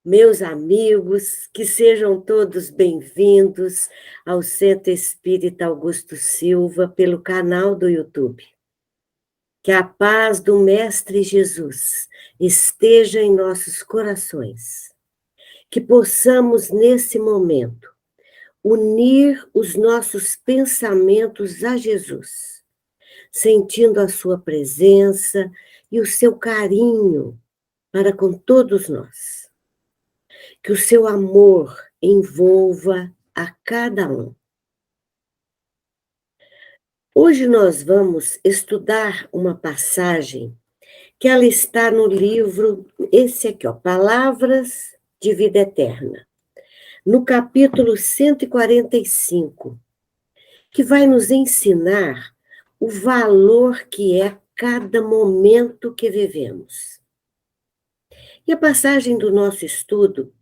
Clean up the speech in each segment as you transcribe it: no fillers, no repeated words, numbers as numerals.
Meus amigos, que sejam todos bem-vindos ao Centro Espírita Augusto Silva pelo canal do YouTube. Que a paz do Mestre Jesus esteja em nossos corações. Que possamos, nesse momento, unir os nossos pensamentos a Jesus, sentindo a sua presença e o seu carinho para com todos nós. Que o seu amor envolva a cada um. Hoje nós vamos estudar uma passagem que ela está no livro, esse aqui, ó, Palavras de Vida Eterna, no capítulo 145, que vai nos ensinar o valor que é cada momento que vivemos. E a passagem do nosso estudo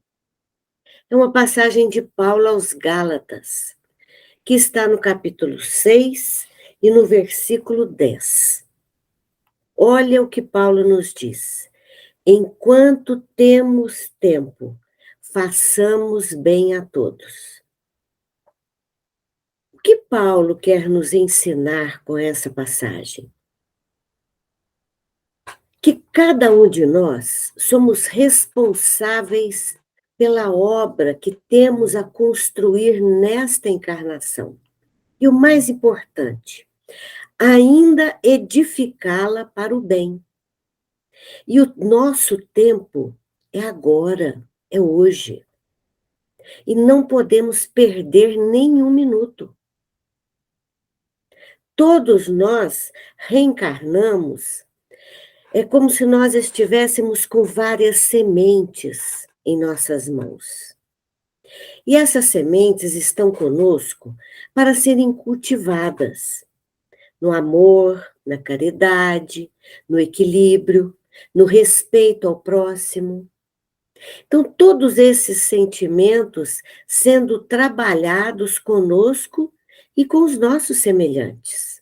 é uma passagem de Paulo aos Gálatas, que está no capítulo 6 e no versículo 10. Olha o que Paulo nos diz. Enquanto temos tempo, façamos bem a todos. O que Paulo quer nos ensinar com essa passagem? Que cada um de nós somos responsáveis pela obra que temos a construir nesta encarnação. E o mais importante, ainda edificá-la para o bem. E o nosso tempo é agora, é hoje. E não podemos perder nenhum minuto. Todos nós reencarnamos, é como se nós estivéssemos com várias sementes em nossas mãos. E essas sementes estão conosco para serem cultivadas no amor, na caridade, no equilíbrio, no respeito ao próximo. Então, todos esses sentimentos sendo trabalhados conosco e com os nossos semelhantes.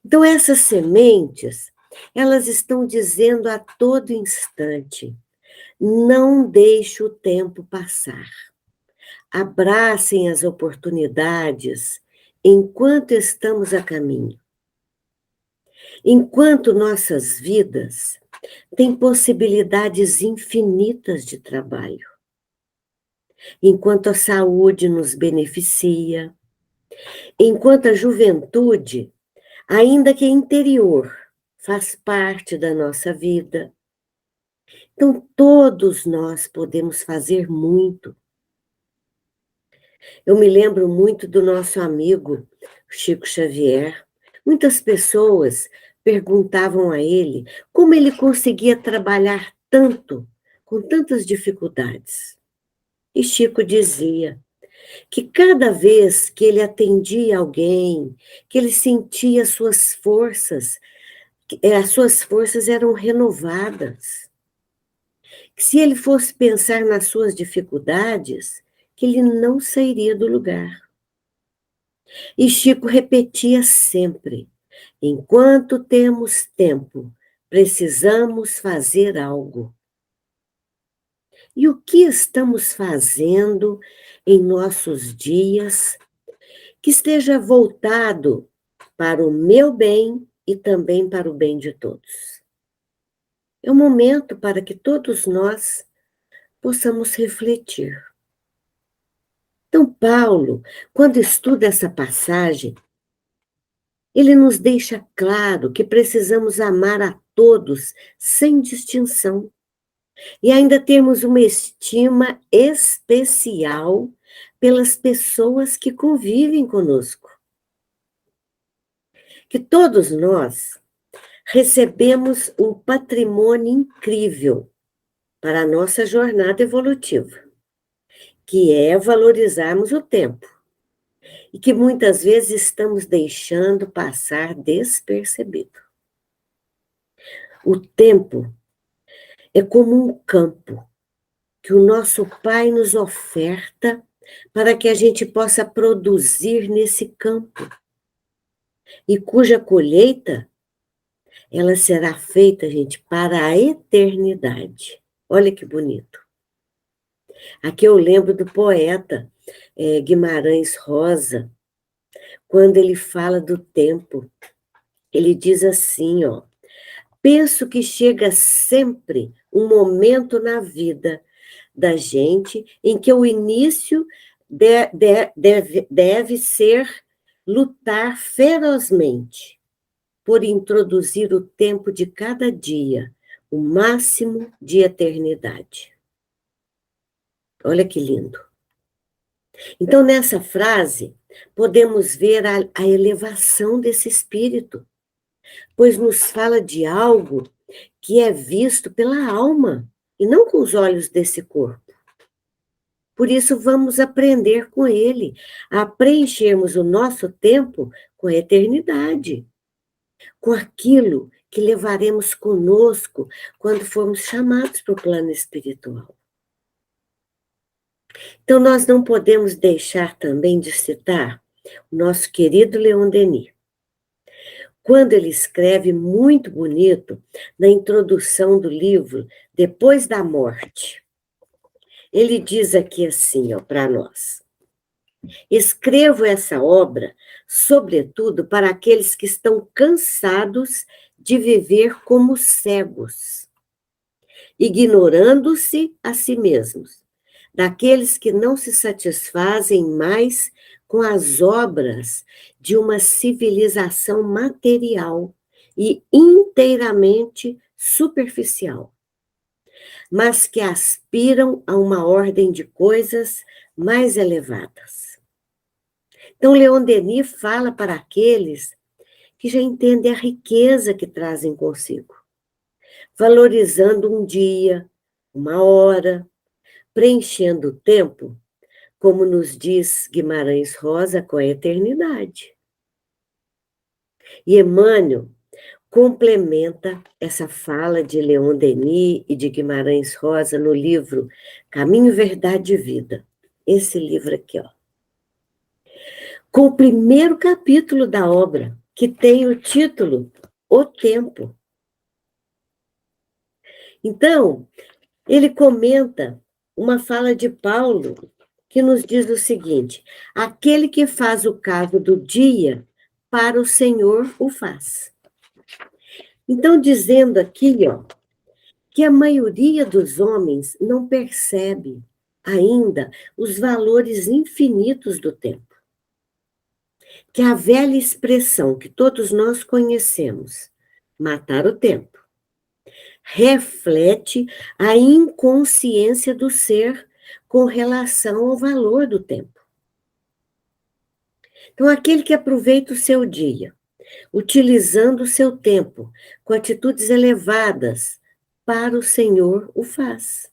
Então, essas sementes, elas estão dizendo a todo instante: não deixe o tempo passar. Abracem as oportunidades enquanto estamos a caminho. Enquanto nossas vidas têm possibilidades infinitas de trabalho. Enquanto a saúde nos beneficia. Enquanto a juventude, ainda que interior, faz parte da nossa vida. Então, todos nós podemos fazer muito. Eu me lembro muito do nosso amigo Chico Xavier. Muitas pessoas perguntavam a ele como ele conseguia trabalhar tanto, com tantas dificuldades. E Chico dizia que cada vez que ele atendia alguém, que ele sentia as suas forças eram renovadas. Que se ele fosse pensar nas suas dificuldades, que ele não sairia do lugar. E Chico repetia sempre: enquanto temos tempo, precisamos fazer algo. E o que estamos fazendo em nossos dias que esteja voltado para o meu bem e também para o bem de todos? É um momento para que todos nós possamos refletir. Então, Paulo, quando estuda essa passagem, ele nos deixa claro que precisamos amar a todos sem distinção e ainda termos uma estima especial pelas pessoas que convivem conosco. Que todos nós recebemos um patrimônio incrível para a nossa jornada evolutiva, que é valorizarmos o tempo. E que muitas vezes estamos deixando passar despercebido. O tempo é como um campo que o nosso Pai nos oferta para que a gente possa produzir nesse campo. E cuja colheita, ela será feita, gente, para a eternidade. Olha que bonito. Aqui eu lembro do poeta Guimarães Rosa, quando ele fala do tempo. Ele diz assim, ó: penso que chega sempre um momento na vida da gente em que o início deve ser lutar ferozmente por introduzir o tempo de cada dia, o máximo de eternidade. Olha que lindo. Então, nessa frase, podemos ver a elevação desse espírito, pois nos fala de algo que é visto pela alma e não com os olhos desse corpo. Por isso, vamos aprender com ele a preenchermos o nosso tempo com a eternidade, com aquilo que levaremos conosco quando formos chamados para o plano espiritual. Então, nós não podemos deixar também de citar o nosso querido Leon Denis, quando ele escreve muito bonito na introdução do livro Depois da Morte. Ele diz aqui assim, ó, para nós: escrevo essa obra, sobretudo para aqueles que estão cansados de viver como cegos, ignorando-se a si mesmos, daqueles que não se satisfazem mais com as obras de uma civilização material e inteiramente superficial, mas que aspiram a uma ordem de coisas mais elevadas. Então, Leon Denis fala para aqueles que já entendem a riqueza que trazem consigo, valorizando um dia, uma hora, preenchendo o tempo, como nos diz Guimarães Rosa, com a eternidade. E Emmanuel complementa essa fala de Leon Denis e de Guimarães Rosa no livro Caminho, Verdade e Vida. Esse livro aqui, ó. Com o primeiro capítulo da obra, que tem o título O Tempo. Então, ele comenta uma fala de Paulo, que nos diz o seguinte: aquele que faz o caso do dia, para o Senhor o faz. Então, dizendo aqui, ó, que a maioria dos homens não percebe ainda os valores infinitos do tempo. Que a velha expressão que todos nós conhecemos, matar o tempo, reflete a inconsciência do ser com relação ao valor do tempo. Então, aquele que aproveita o seu dia, utilizando o seu tempo com atitudes elevadas, para o Senhor o faz.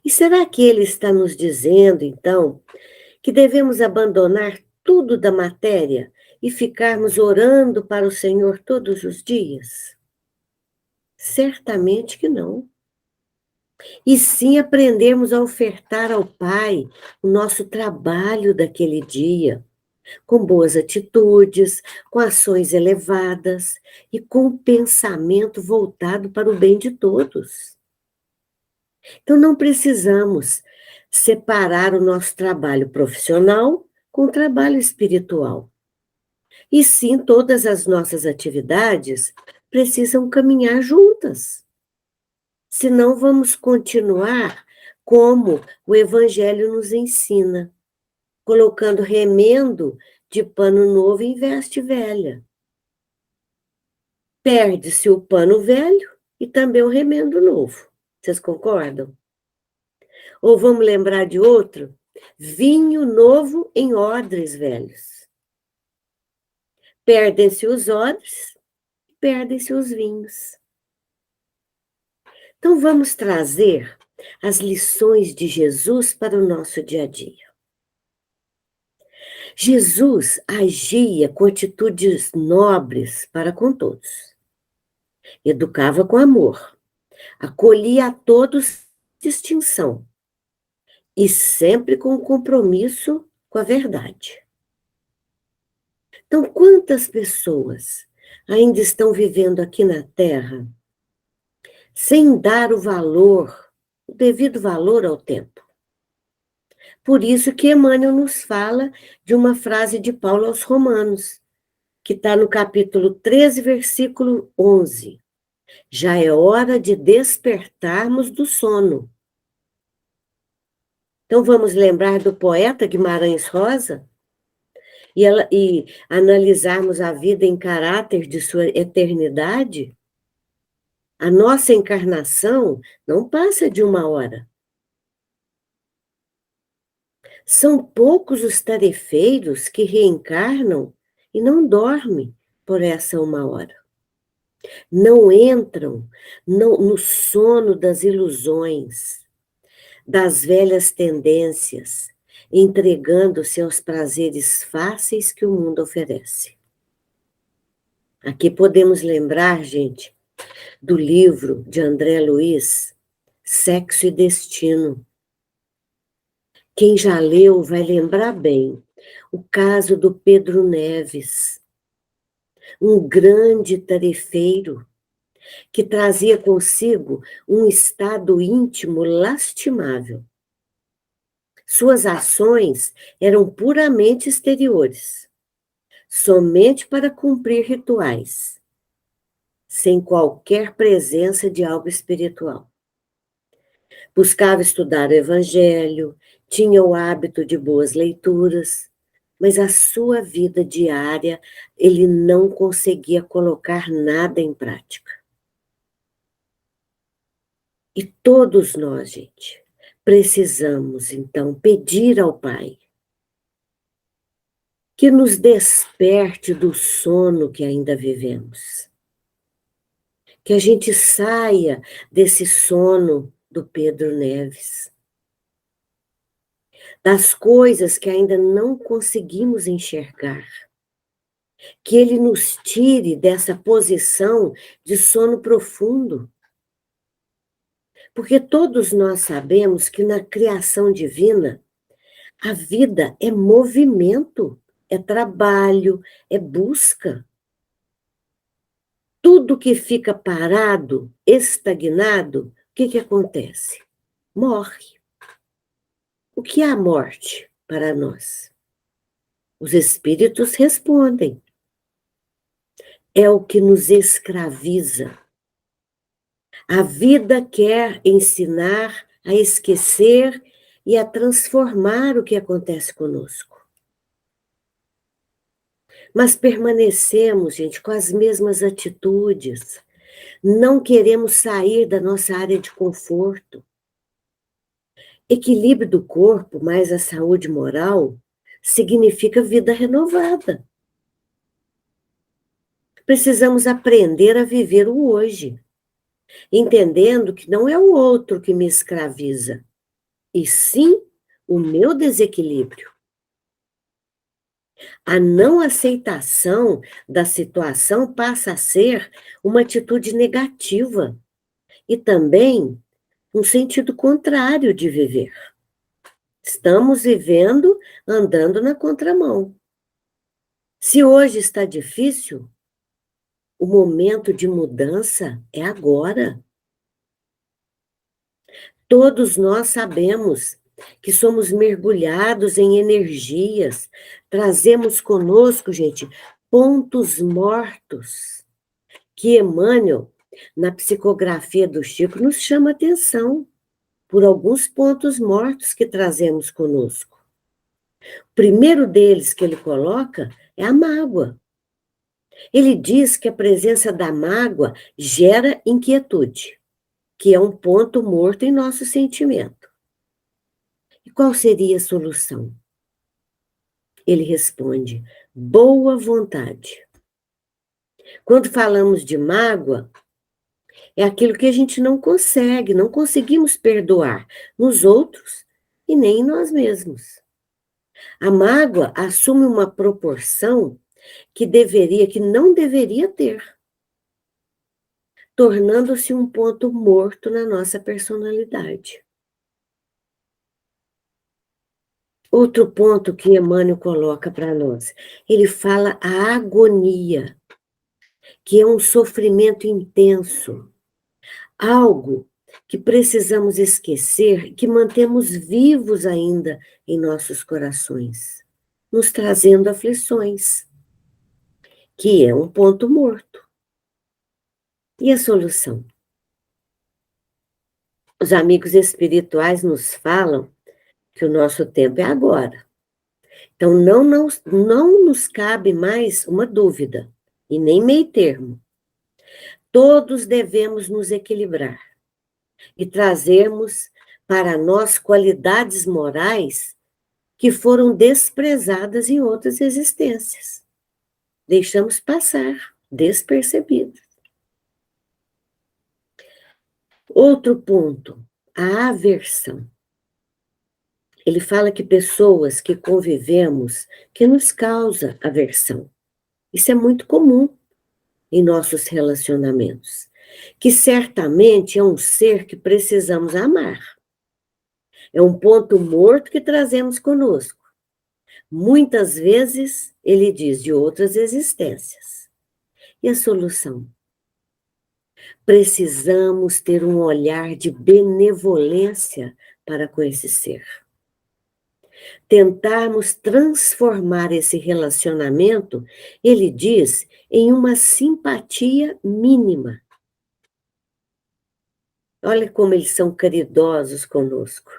E será que ele está nos dizendo, então, que devemos abandonar tudo da matéria e ficarmos orando para o Senhor todos os dias? Certamente que não. E sim aprendermos a ofertar ao Pai o nosso trabalho daquele dia, com boas atitudes, com ações elevadas e com um pensamento voltado para o bem de todos. Então, não precisamos separar o nosso trabalho profissional com o trabalho espiritual. E sim, todas as nossas atividades precisam caminhar juntas. Senão, vamos continuar como o Evangelho nos ensina, colocando remendo de pano novo em veste velha. Perde-se o pano velho e também o remendo novo. Vocês concordam? Ou vamos lembrar de outro? Vinho novo em odres velhos. Perdem-se os odres, perdem-se os vinhos. Então, vamos trazer as lições de Jesus para o nosso dia a dia. Jesus agia com atitudes nobres para com todos. Educava com amor, acolhia a todos sem distinção e sempre com compromisso com a verdade. Então, quantas pessoas ainda estão vivendo aqui na Terra sem dar o valor o devido valor ao tempo. Por isso que Emmanuel nos fala de uma frase de Paulo aos Romanos, que está no capítulo 13, versículo 11. Já é hora de despertarmos do sono. Então vamos lembrar do poeta Guimarães Rosa e analisarmos a vida em caráter de sua eternidade? A nossa encarnação não passa de uma hora. São poucos os tarefeiros que reencarnam e não dormem por essa uma hora. Não entram no sono das ilusões, das velhas tendências, entregando-se aos prazeres fáceis que o mundo oferece. Aqui podemos lembrar, gente, do livro de André Luiz, Sexo e Destino. Quem já leu vai lembrar bem o caso do Pedro Neves, um grande tarefeiro que trazia consigo um estado íntimo lastimável. Suas ações eram puramente exteriores, somente para cumprir rituais, sem qualquer presença de algo espiritual. Buscava estudar o Evangelho, tinha o hábito de boas leituras, mas a sua vida diária ele não conseguia colocar nada em prática. E todos nós, gente, precisamos, então, pedir ao Pai que nos desperte do sono que ainda vivemos. Que a gente saia desse sono do Pedro Neves, das coisas que ainda não conseguimos enxergar. Que ele nos tire dessa posição de sono profundo. Porque todos nós sabemos que na criação divina, a vida é movimento, é trabalho, é busca. Tudo que fica parado, estagnado, o que acontece? Morre. O que é a morte para nós? Os espíritos respondem. É o que nos escraviza. A vida quer ensinar a esquecer e a transformar o que acontece conosco. Mas permanecemos, gente, com as mesmas atitudes. Não queremos sair da nossa área de conforto. Equilíbrio do corpo mais a saúde moral significa vida renovada. Precisamos aprender a viver o hoje, entendendo que não é o outro que me escraviza, e sim o meu desequilíbrio. A não aceitação da situação passa a ser uma atitude negativa e também um sentido contrário de viver. Estamos vivendo andando na contramão. Se hoje está difícil, o momento de mudança é agora. Todos nós sabemos que somos mergulhados em energias, trazemos conosco, gente, pontos mortos, que Emmanuel, na psicografia do Chico, nos chama atenção por alguns pontos mortos que trazemos conosco. O primeiro deles que ele coloca é a mágoa. Ele diz que a presença da mágoa gera inquietude, que é um ponto morto em nosso sentimento. E qual seria a solução? Ele responde, boa vontade. Quando falamos de mágoa, é aquilo que a gente não consegue, não conseguimos perdoar nos outros e nem em nós mesmos. A mágoa assume uma proporção que não deveria ter, tornando-se um ponto morto na nossa personalidade. Outro ponto que Emmanuel coloca para nós, ele fala a agonia, que é um sofrimento intenso, algo que precisamos esquecer, que mantemos vivos ainda em nossos corações, nos trazendo aflições, que é um ponto morto. E a solução? Os amigos espirituais nos falam que o nosso tempo é agora. Então, não nos cabe mais uma dúvida, e nem meio termo. Todos devemos nos equilibrar e trazermos para nós qualidades morais que foram desprezadas em outras existências. Deixamos passar, despercebidas. Outro ponto, a aversão. Ele fala que pessoas que convivemos, que nos causa aversão. Isso é muito comum em nossos relacionamentos, que certamente é um ser que precisamos amar. É um ponto morto que trazemos conosco. Muitas vezes, ele diz, de outras existências. E a solução? Precisamos ter um olhar de benevolência para com esse ser. Tentarmos transformar esse relacionamento, ele diz, em uma simpatia mínima. Olha como eles são caridosos conosco.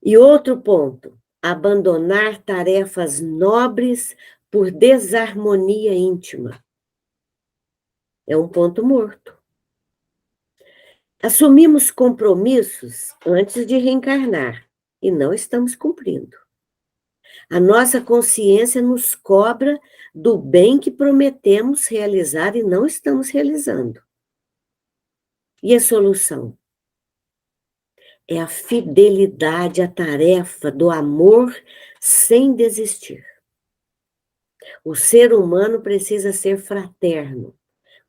E outro ponto, abandonar tarefas nobres por desarmonia íntima. É um ponto morto. Assumimos compromissos antes de reencarnar e não estamos cumprindo. A nossa consciência nos cobra do bem que prometemos realizar e não estamos realizando. E a solução? É a fidelidade à tarefa do amor sem desistir. O ser humano precisa ser fraterno,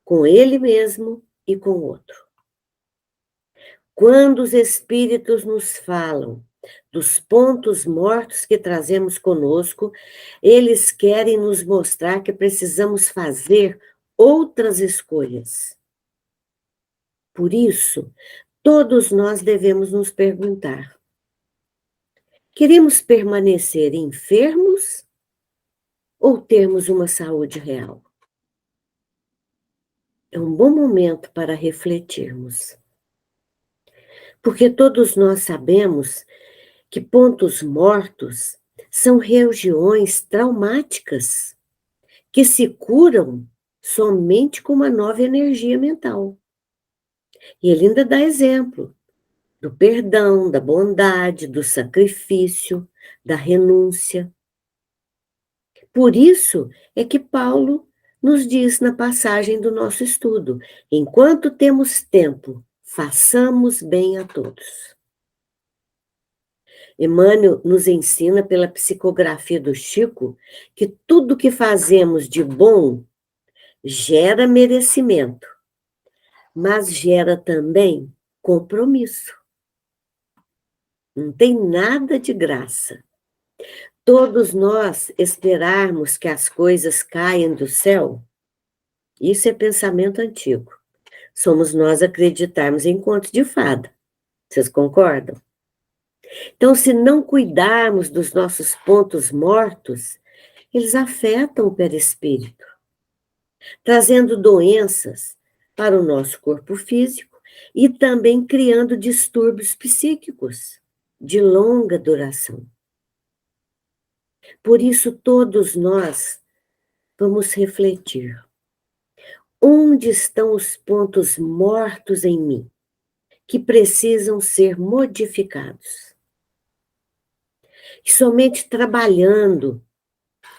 com ele mesmo e com o outro. Quando os espíritos nos falam dos pontos mortos que trazemos conosco, eles querem nos mostrar que precisamos fazer outras escolhas. Por isso, todos nós devemos nos perguntar: queremos permanecer enfermos ou termos uma saúde real? É um bom momento para refletirmos. Porque todos nós sabemos que pontos mortos são regiões traumáticas que se curam somente com uma nova energia mental. E ele ainda dá exemplo do perdão, da bondade, do sacrifício, da renúncia. Por isso é que Paulo nos diz na passagem do nosso estudo: enquanto temos tempo, façamos bem a todos. Emmanuel nos ensina pela psicografia do Chico que tudo que fazemos de bom gera merecimento, mas gera também compromisso. Não tem nada de graça. Todos nós esperarmos que as coisas caiam do céu, isso é pensamento antigo. Somos nós acreditarmos em contos de fada. Vocês concordam? Então, se não cuidarmos dos nossos pontos mortos, eles afetam o perispírito, trazendo doenças para o nosso corpo físico e também criando distúrbios psíquicos de longa duração. Por isso, todos nós vamos refletir. Onde estão os pontos mortos em mim, que precisam ser modificados? E somente trabalhando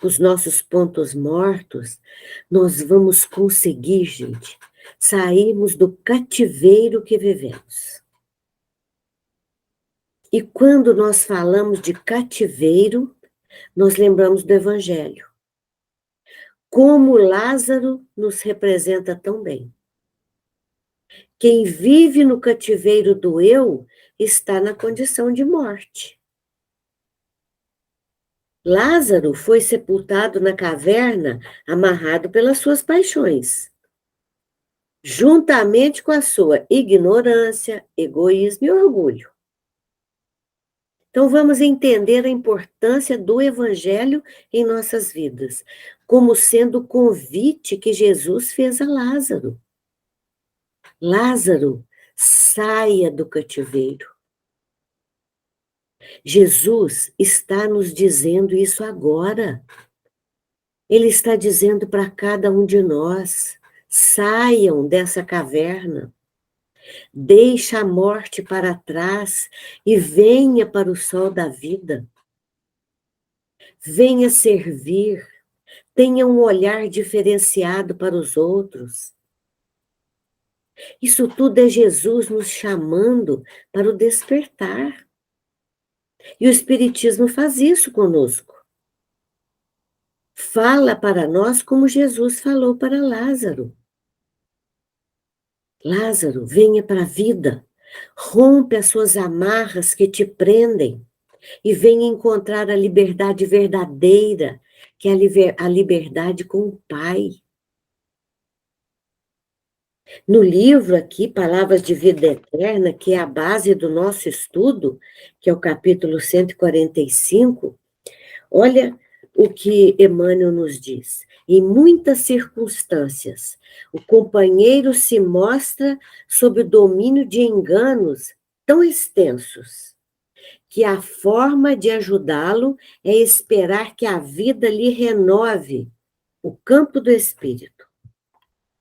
os nossos pontos mortos, nós vamos conseguir, gente, sairmos do cativeiro que vivemos. E quando nós falamos de cativeiro, nós lembramos do Evangelho. Como Lázaro nos representa tão bem. Quem vive no cativeiro do eu está na condição de morte. Lázaro foi sepultado na caverna, amarrado pelas suas paixões. juntamente com a sua ignorância, egoísmo e orgulho. Então, vamos entender a importância do Evangelho em nossas vidas, como sendo o convite que Jesus fez a Lázaro. Lázaro, saia do cativeiro. Jesus está nos dizendo isso agora. Ele está dizendo para cada um de nós: saiam dessa caverna, deixa a morte para trás e venha para o sol da vida. Venha servir, tenha um olhar diferenciado para os outros. Isso tudo é Jesus nos chamando para o despertar. E o Espiritismo faz isso conosco. Fala para nós como Jesus falou para Lázaro. Lázaro, venha para a vida, rompe as suas amarras que te prendem e venha encontrar a liberdade verdadeira, que é a liberdade com o Pai. No livro aqui, Palavras de Vida Eterna, que é a base do nosso estudo, que é o capítulo 145, olha o que Emmanuel nos diz. Em muitas circunstâncias, o companheiro se mostra sob o domínio de enganos tão extensos, que a forma de ajudá-lo é esperar que a vida lhe renove o campo do espírito.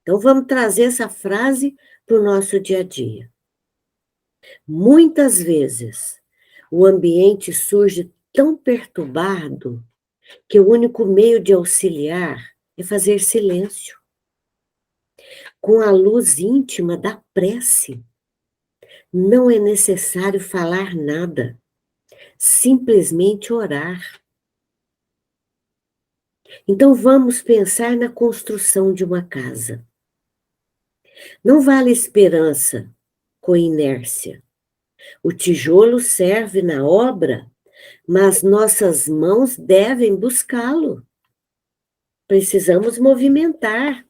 Então, vamos trazer essa frase para o nosso dia a dia. Muitas vezes, o ambiente surge tão perturbado que o único meio de auxiliar é fazer silêncio, com a luz íntima da prece. Não é necessário falar nada, simplesmente orar. Então vamos pensar na construção de uma casa. Não vale esperança com inércia. O tijolo serve na obra, mas nossas mãos devem buscá-lo. Precisamos movimentar.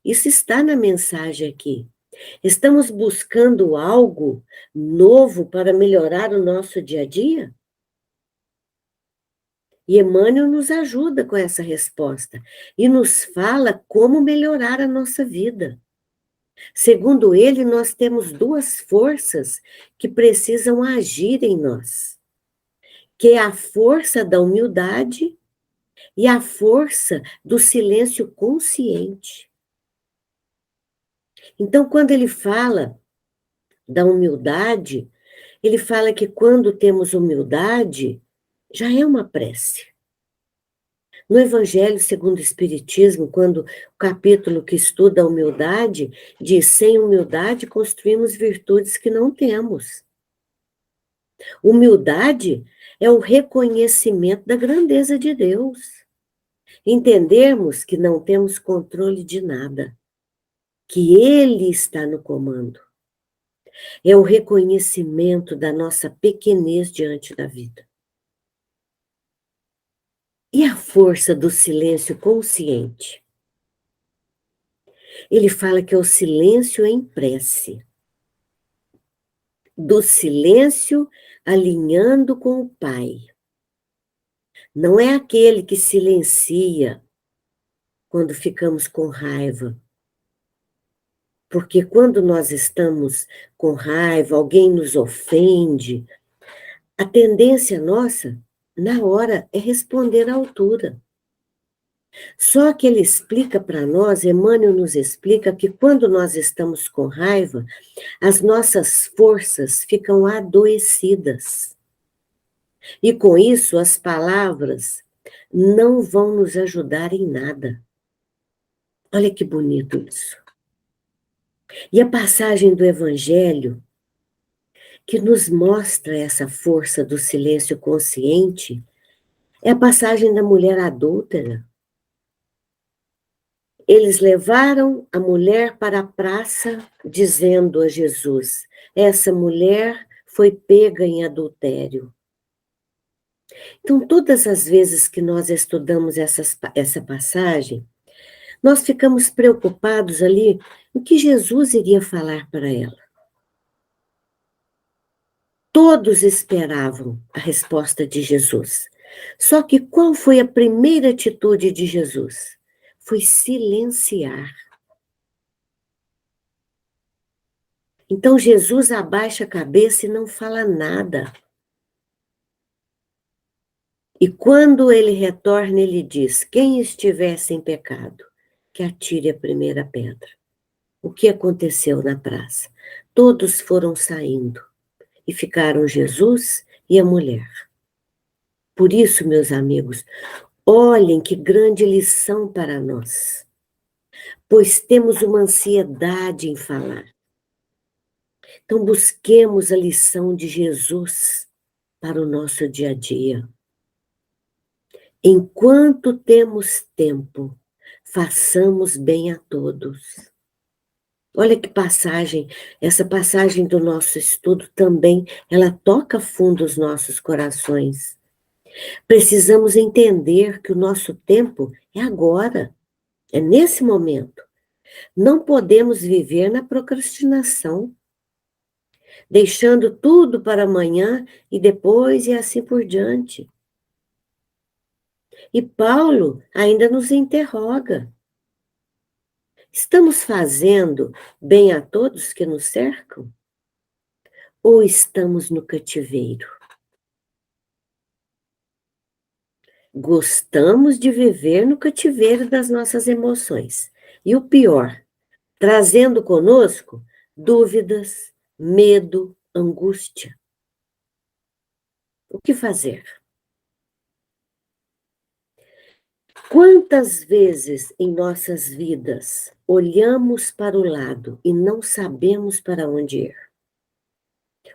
Isso está na mensagem aqui. Estamos buscando algo novo para melhorar o nosso dia a dia? E Emmanuel nos ajuda com essa resposta e nos fala como melhorar a nossa vida. Segundo ele, nós temos duas forças que precisam agir em nós, que é a força da humildade e a força do silêncio consciente. Então, quando ele fala da humildade, ele fala que quando temos humildade, já é uma prece. No Evangelho segundo o Espiritismo, quando o capítulo que estuda a humildade, diz: sem humildade construímos virtudes que não temos. Humildade é o reconhecimento da grandeza de Deus. Entendermos que não temos controle de nada, que Ele está no comando. É o reconhecimento da nossa pequenez diante da vida. E a força do silêncio consciente? Ele fala que é o silêncio em prece. Do silêncio alinhando com o Pai. Não é aquele que silencia quando ficamos com raiva. Porque quando nós estamos com raiva, alguém nos ofende, a tendência nossa, na hora, é responder à altura. Só que ele explica para nós, Emmanuel nos explica que quando nós estamos com raiva, as nossas forças ficam adoecidas. E com isso, as palavras não vão nos ajudar em nada. Olha que bonito isso. E a passagem do Evangelho, que nos mostra essa força do silêncio consciente, é a passagem da mulher adúltera. Eles levaram a mulher para a praça, dizendo a Jesus: essa mulher foi pega em adultério. Então, todas as vezes que nós estudamos essa passagem, Nós ficamos preocupados ali o que Jesus iria falar para ela. Todos esperavam a resposta de Jesus. Só que qual foi a primeira atitude de Jesus? Foi silenciar. Então Jesus abaixa a cabeça e não fala nada. E quando ele retorna, ele diz: quem estiver sem pecado, que atire a primeira pedra. O que aconteceu na praça? Todos foram saindo e ficaram Jesus e a mulher. Por isso, meus amigos, olhem que grande lição para nós, pois temos uma ansiedade em falar. Então, busquemos a lição de Jesus para o nosso dia a dia. Enquanto temos tempo, façamos bem a todos. Olha que passagem, essa passagem do nosso estudo também, ela toca fundo os nossos corações. Precisamos entender que o nosso tempo é agora, é nesse momento. Não podemos viver na procrastinação, deixando tudo para amanhã e depois e assim por diante. E Paulo ainda nos interroga. Estamos fazendo bem a todos que nos cercam? Ou estamos no cativeiro? Gostamos de viver no cativeiro das nossas emoções. E o pior, trazendo conosco dúvidas, medo, angústia. O que fazer? Quantas vezes em nossas vidas olhamos para o lado e não sabemos para onde ir?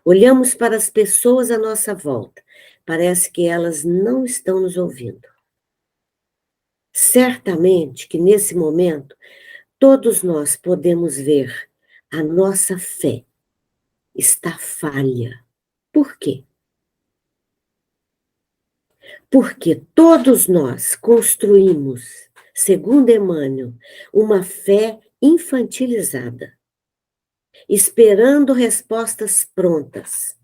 Olhamos para as pessoas à nossa volta, parece que elas não estão nos ouvindo. Certamente que nesse momento, todos nós podemos ver a nossa fé está falha. Por quê? Porque todos nós construímos, segundo Emmanuel, uma fé infantilizada, esperando respostas prontas,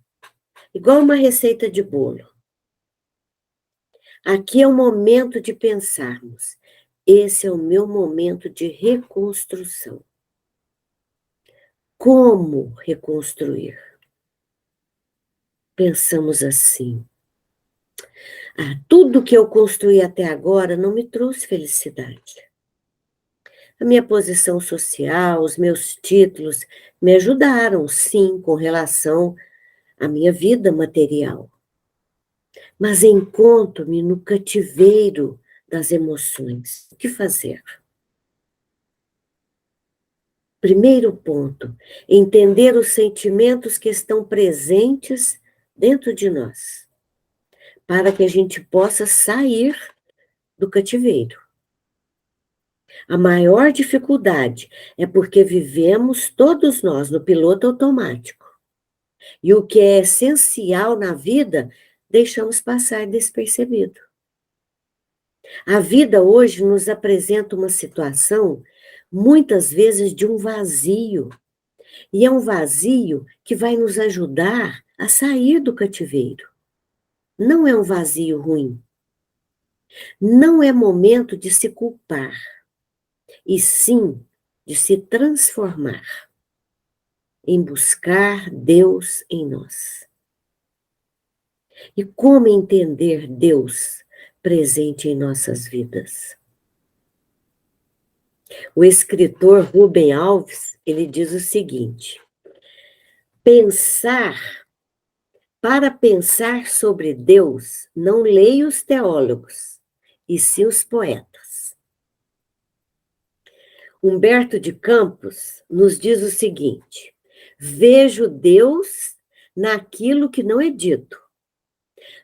igual uma receita de bolo. Aqui é o momento de pensarmos. Esse é o meu momento de reconstrução. Como reconstruir? Pensamos assim. Tudo que eu construí até agora não me trouxe felicidade. A minha posição social, os meus títulos me ajudaram, sim, com relação à minha vida material. Mas encontro-me no cativeiro das emoções. O que fazer? Primeiro ponto, entender os sentimentos que estão presentes dentro de nós, para que a gente possa sair do cativeiro. A maior dificuldade é porque vivemos todos nós no piloto automático. E o que é essencial na vida, deixamos passar despercebido. A vida hoje nos apresenta uma situação, muitas vezes, de um vazio. E é um vazio que vai nos ajudar a sair do cativeiro. Não é um vazio ruim. Não é momento de se culpar, e sim de se transformar, em buscar Deus em nós. E como entender Deus presente em nossas vidas? O escritor Rubem Alves, ele diz o seguinte: para pensar sobre Deus, não leia os teólogos, e sim os poetas. Humberto de Campos nos diz o seguinte: vejo Deus naquilo que não é dito,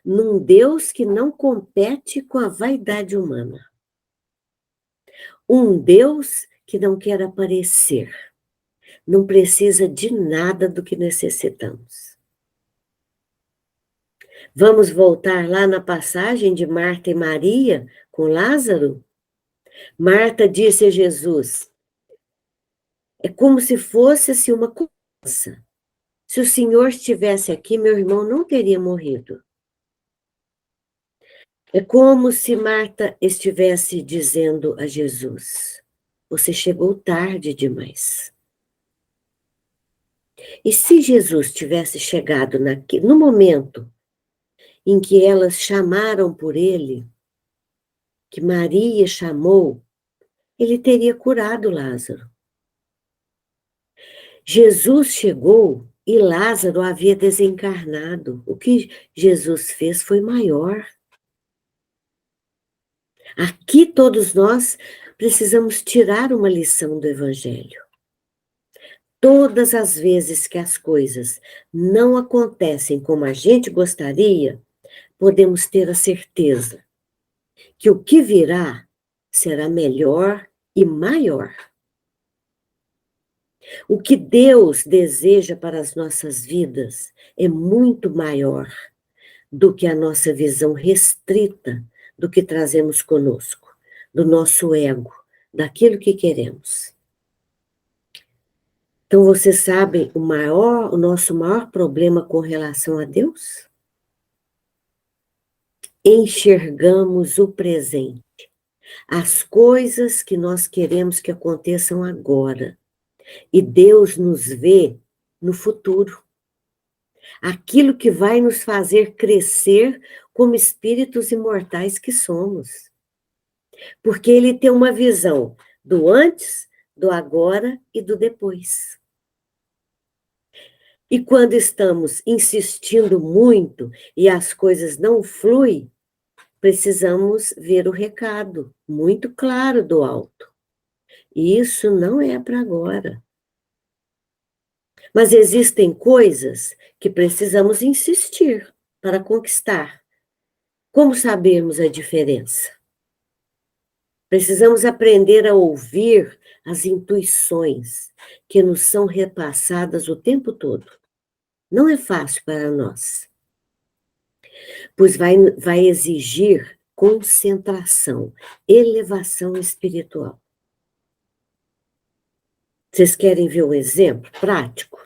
num Deus que não compete com a vaidade humana. Um Deus que não quer aparecer, não precisa de nada do que necessitamos. Vamos voltar lá na passagem de Marta e Maria com Lázaro? Marta disse a Jesus: é como se fosse assim uma criança. Se o Senhor estivesse aqui, meu irmão não teria morrido. É como se Marta estivesse dizendo a Jesus: você chegou tarde demais. E se Jesus tivesse chegado no momento em que elas chamaram por ele, que Maria chamou, ele teria curado Lázaro. Jesus chegou e Lázaro havia desencarnado. O que Jesus fez foi maior. Aqui todos nós precisamos tirar uma lição do Evangelho. Todas as vezes que as coisas não acontecem como a gente gostaria, podemos ter a certeza que o que virá será melhor e maior. O que Deus deseja para as nossas vidas é muito maior do que a nossa visão restrita do que trazemos conosco, do nosso ego, daquilo que queremos. Então, você sabe o nosso maior problema com relação a Deus? Enxergamos o presente, as coisas que nós queremos que aconteçam agora, e Deus nos vê no futuro. Aquilo que vai nos fazer crescer como espíritos imortais que somos. Porque ele tem uma visão do antes, do agora e do depois. E quando estamos insistindo muito e as coisas não fluem, precisamos ver o recado muito claro do alto. E isso não é para agora. Mas existem coisas que precisamos insistir para conquistar. Como sabermos a diferença? Precisamos aprender a ouvir as intuições que nos são repassadas o tempo todo. Não é fácil para nós, pois vai exigir concentração, elevação espiritual. Vocês querem ver um exemplo prático?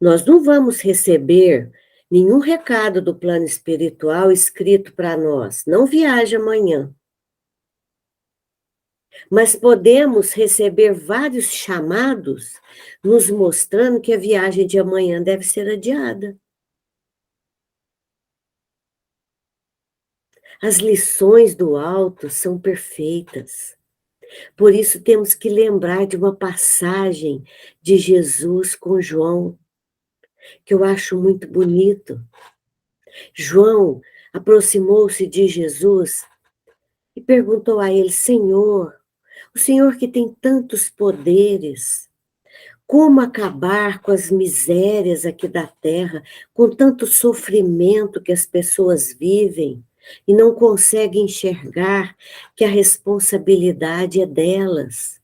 Nós não vamos receber nenhum recado do plano espiritual escrito para nós. Não viaje amanhã. Mas podemos receber vários chamados nos mostrando que a viagem de amanhã deve ser adiada. As lições do alto são perfeitas. Por isso temos que lembrar de uma passagem de Jesus com João, que eu acho muito bonito. João aproximou-se de Jesus e perguntou a ele: Senhor, o Senhor que tem tantos poderes, como acabar com as misérias aqui da terra, com tanto sofrimento que as pessoas vivem e não conseguem enxergar que a responsabilidade é delas?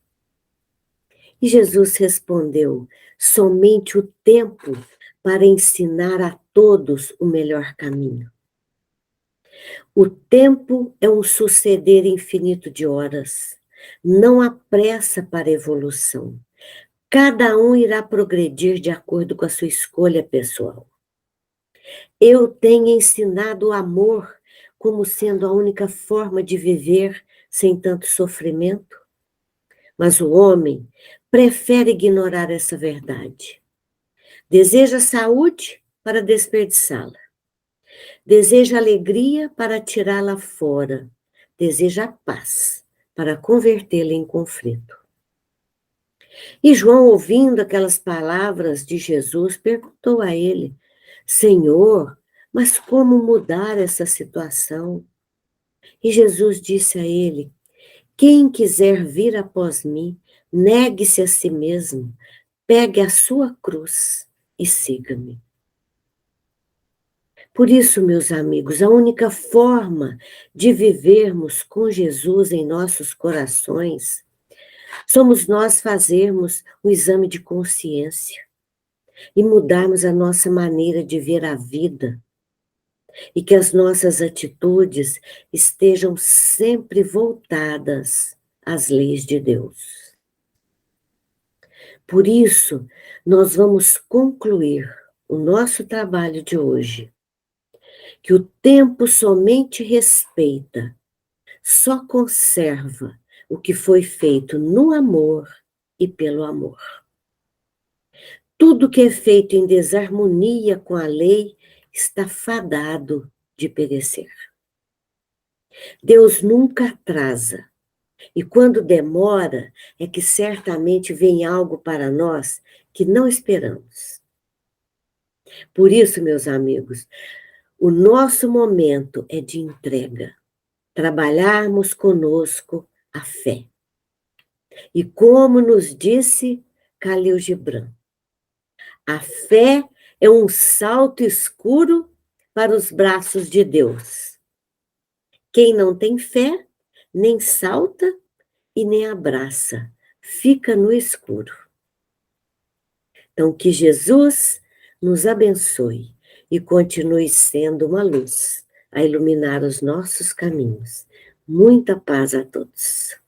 E Jesus respondeu: somente o tempo para ensinar a todos o melhor caminho. O tempo é um suceder infinito de horas. Não há pressa para a evolução. Cada um irá progredir de acordo com a sua escolha pessoal. Eu tenho ensinado o amor como sendo a única forma de viver sem tanto sofrimento, mas o homem prefere ignorar essa verdade. Deseja saúde para desperdiçá-la. Deseja alegria para tirá-la fora. Deseja paz para convertê-la em conflito. E João, ouvindo aquelas palavras de Jesus, perguntou a ele: Senhor, mas como mudar essa situação? E Jesus disse a ele: quem quiser vir após mim, negue-se a si mesmo, pegue a sua cruz e siga-me. Por isso, meus amigos, a única forma de vivermos com Jesus em nossos corações somos nós fazermos um exame de consciência e mudarmos a nossa maneira de ver a vida e que as nossas atitudes estejam sempre voltadas as leis de Deus. Por isso, nós vamos concluir o nosso trabalho de hoje, que o tempo somente respeita, só conserva o que foi feito no amor e pelo amor. Tudo que é feito em desarmonia com a lei está fadado de perecer. Deus nunca atrasa, e quando demora, é que certamente vem algo para nós que não esperamos. Por isso, meus amigos, o nosso momento é de entrega, trabalharmos conosco a fé. E como nos disse Khalil Gibran, a fé é um salto escuro para os braços de Deus. Quem não tem fé, nem salta e nem abraça, fica no escuro. Então, que Jesus nos abençoe e continue sendo uma luz a iluminar os nossos caminhos. Muita paz a todos.